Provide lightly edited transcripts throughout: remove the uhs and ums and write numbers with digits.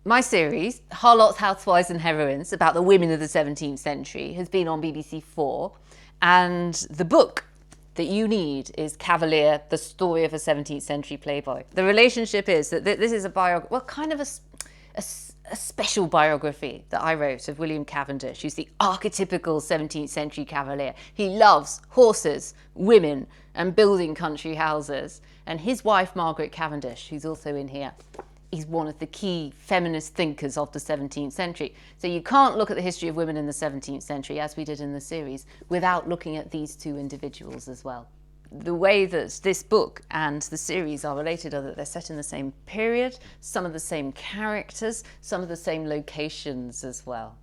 My series, Harlots, Housewives and Heroines, about the women of the 17th century, has been on BBC4, and the book that you need is Cavalier, the story of a 17th century playboy. The relationship is that this is a biography, well, kind of a special biography that I wrote of William Cavendish, who's the archetypical 17th century Cavalier. He loves horses, women, and building country houses. And his wife, Margaret Cavendish, who's also in here, is one of the key feminist thinkers of the 17th century. So you can't look at the history of women in the 17th century, as we did in the series, without looking at these two individuals as well. The way that this book and the series are related are that they're set in the same period, some of the same characters, some of the same locations as well.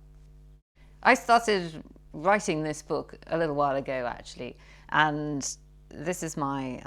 I started writing this book a little while ago, actually, and this is my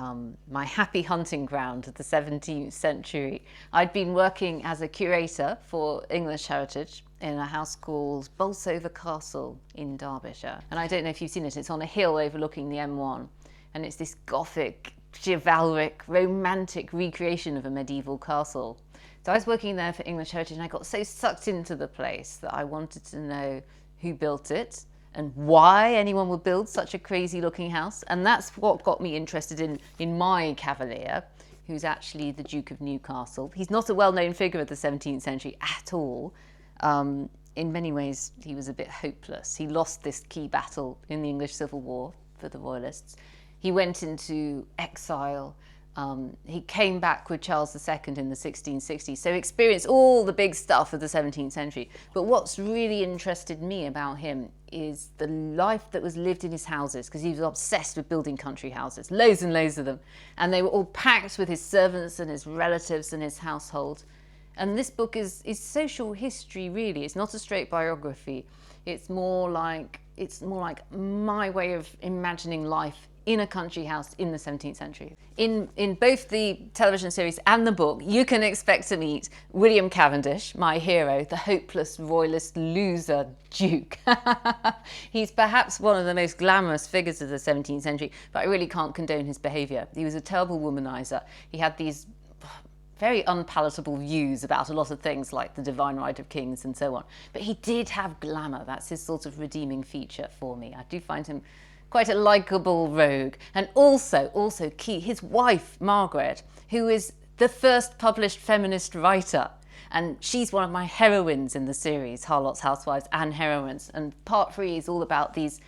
happy hunting ground of the 17th century. I'd been working as a curator for English heritage in a house called Bolsover Castle in Derbyshire. And I don't know if you've seen it, it's on a hill overlooking the M1. And it's this Gothic, chivalric, romantic recreation of a medieval castle. So I was working there for English heritage and I got so sucked into the place that I wanted to know who built it and why anyone would build such a crazy looking house. And that's what got me interested in my Cavalier, who's actually the Duke of Newcastle. He's not a well-known figure of the 17th century at all. In many ways, he was a bit hopeless. He lost this key battle in the English Civil War for the Royalists. He went into exile. He came back with Charles II in the 1660s, so experienced all the big stuff of the 17th century. But what's really interested me about him is the life that was lived in his houses, because he was obsessed with building country houses, loads and loads of them. And they were all packed with his servants and his relatives and his household. And this book is social history, really. It's not a straight biography. It's more like my way of imagining life in a country house in the 17th century. In both the television series and the book, you can expect to meet William Cavendish, my hero, the hopeless royalist loser duke. He's perhaps one of the most glamorous figures of the 17th century, but I really can't condone his behaviour. He was a terrible womanizer. He had these very unpalatable views about a lot of things like the divine right of kings and so on. But he did have glamour. That's his sort of redeeming feature for me. I do find him quite a likeable rogue. And also key, his wife, Margaret, who is the first published feminist writer. And she's one of my heroines in the series, Harlots, Housewives and Heroines. And part 3 is all about these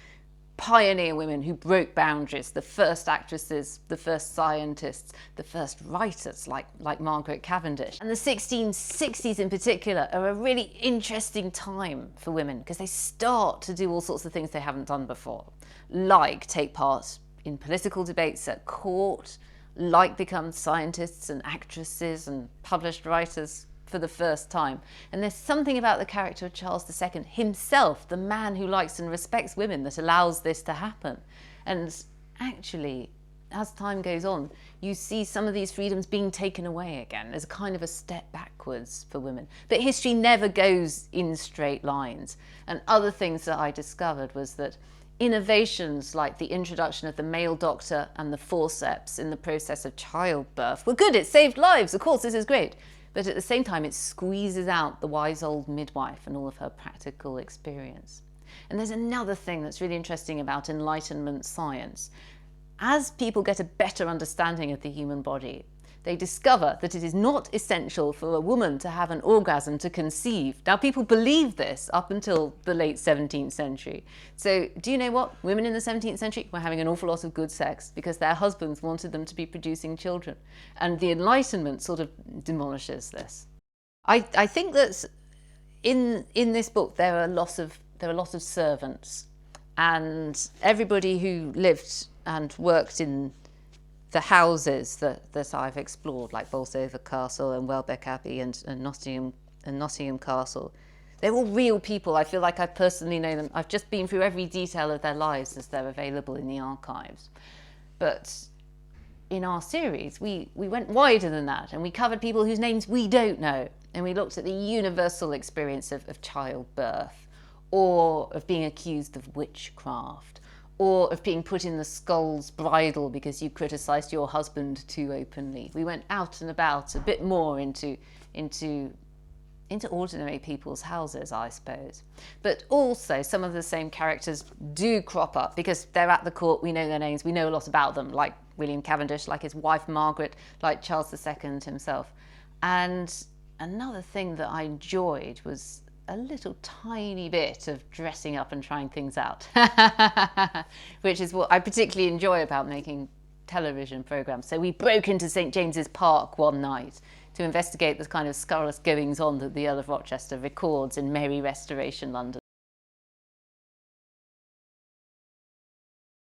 pioneer women who broke boundaries, the first actresses, the first scientists, the first writers like Margaret Cavendish. And the 1660s in particular are a really interesting time for women because they start to do all sorts of things they haven't done before, like take part in political debates at court, like become scientists and actresses and published writers for the first time. And there's something about the character of Charles II himself, the man who likes and respects women, that allows this to happen. And actually, as time goes on, you see some of these freedoms being taken away again as kind of a step backwards for women. But history never goes in straight lines. And other things that I discovered was that innovations like the introduction of the male doctor and the forceps in the process of childbirth were good. It saved lives. Of course, this is great. But at the same time, it squeezes out the wise old midwife and all of her practical experience. And there's another thing that's really interesting about Enlightenment science. As people get a better understanding of the human body, they discover that it is not essential for a woman to have an orgasm to conceive. Now, people believed this up until the late 17th century. So do you know what? Women in the 17th century were having an awful lot of good sex because their husbands wanted them to be producing children. And the Enlightenment sort of demolishes this. I think that in this book there are lots of servants, and everybody who lived and worked in the houses that I've explored, like Bolsover Castle and Welbeck Abbey and Nottingham Castle, they're all real people. I feel like I personally know them. I've just been through every detail of their lives as they're available in the archives. But in our series, we went wider than that, and we covered people whose names we don't know, and we looked at the universal experience of childbirth, or of being accused of witchcraft, or of being put in the skull's bridle because you criticised your husband too openly. We went out and about a bit more into into ordinary people's houses, I suppose. But also some of the same characters do crop up because they're at the court, we know their names, we know a lot about them, like William Cavendish, like his wife Margaret, like Charles II himself. And another thing that I enjoyed was a little tiny bit of dressing up and trying things out, which is what I particularly enjoy about making television programmes. So we broke into St James's Park one night to investigate the kind of scurrilous goings on that the Earl of Rochester records in merry Restoration London.